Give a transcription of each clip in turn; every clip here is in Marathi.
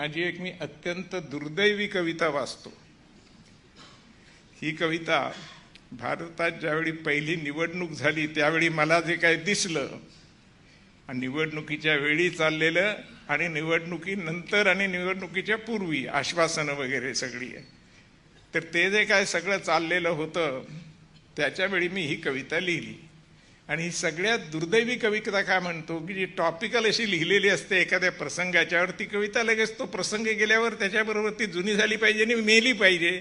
माझी एक मी अत्यंत दुर्दैवी कविता वाचतो। ही कविता भारतात ज्यावेळी पहिली निवडणूक झाली त्यावेळी मला जे काय दिसलं, निवडणुकीच्या वेळी चाललेलं आणि निवडणुकीनंतर आणि निवडणुकीच्या पूर्वी आश्वासनं वगैरे सगळी आहे, तर ते जे काय सगळं चाललेलं होतं त्याच्यावेळी मी ही कविता लिहिली। आणि ही सगळ्यात दुर्दैवी कविता का म्हणतो की जी टॉपिकल अशी लिहिलेली असते एखाद्या प्रसंगाच्यावर, ती कविता लगेच तो प्रसंग गेल्यावर त्याच्याबरोबर ती जुनी झाली पाहिजे आणि मेली पाहिजे।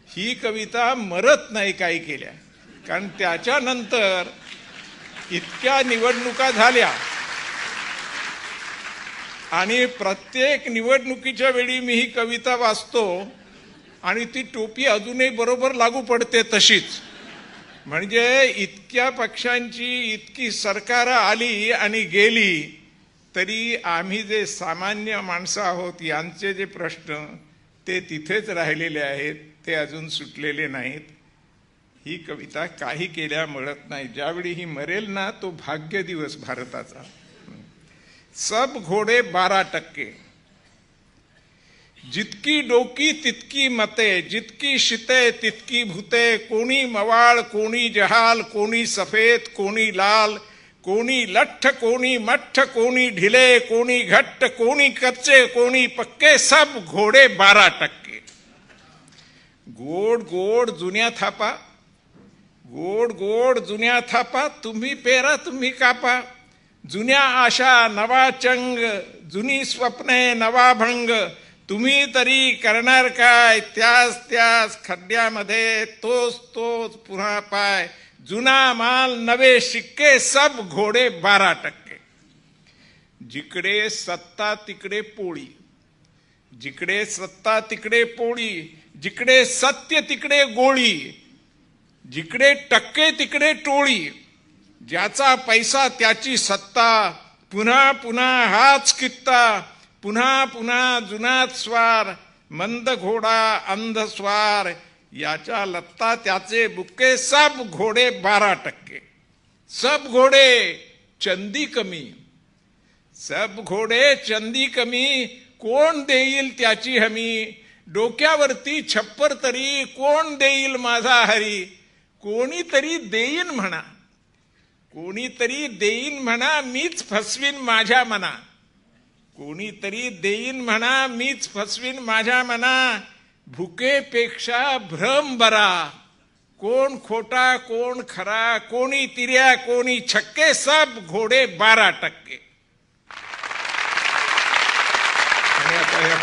ही कविता मरत नाही काही केल्या, कारण त्याच्यानंतर इतक्या निवडणुका झाल्या आणि प्रत्येक निवडणुकीच्या वेळी मी ही कविता वाचतो आणि ती टोपी अजूनही बरोबर लागू पडते तशीच। म्हणजे इतक्या पक्षांची इतकी सरकार आली आणि गेली, तरी आम्ही जे सामान्य माणसं आहोत यांचे जे प्रश्न ते तिथेच राहिलेले आहेत, ते अजून सुटलेले नाहीत। ही कविता काही केल्या मरत नाही, ज्यावेळी ही मरेल ना तो भाग्य दिवस भारताचा। सब घोडे 12%, जितकी डोकी तितकी मते, जितकी शिते तितकी भूते, कोणी मवाळ कोणी जहाल, कोणी सफेद कोणी लाल, कोणी लठ्ठ कोणी मठ्ठ, कोणी ढिले कोणी घट्ट, कोणी कच्चे कोणी पक्के, सब घोडे 12%। गोड गोड जुन्या थापा, गोड गोड जुन्या थापा, तुम्ही पेरा तुम्ही कापा, जुन्या आशा नवा चंग, जुनी स्वप्ने नवा भंग, तुम्ही तरी करणार काय, त्याच त्याच खड्ड्यामध्ये तोच तोच पुन्हा पाय, जुना माल नवे शिक्के, सब घोडे 12%। जिकडे सत्ता तिकडे पोळी, जिकडे सत्ता तिकडे पोळी, जिकडे सत्य तिकडे गोळी, जिकडे टक्के तिकडे टोळी, ज्याचा पैसा त्याची सत्ता, पुन्हा पुन्हा हाच कित्ता, पुन्हा पुन्हा जुनाच स्वार, मंद घोडा अंध स्वार, याच्या लत्ता त्याचे बुक्के, सब घोडे 12%। सब घोडे चंदी कमी, सब घोडे चंदी कमी, कोण देईल त्याची हमी, डोक्यावरती छप्पर तरी कोण देईल माझा हरी, कोणीतरी देईन म्हणा, कोणीतरी देईन म्हणा, मीच फसवीन माझ्या मना, कोणीतरी देईन म्हणा, मीच फसवीन माझ्या मना, भुकेपेक्षा भ्रम बरा, कोण खोटा कोण खरा, कोणी तिर्या कोणी छक्के, सब घोडे 12%। आणि आता या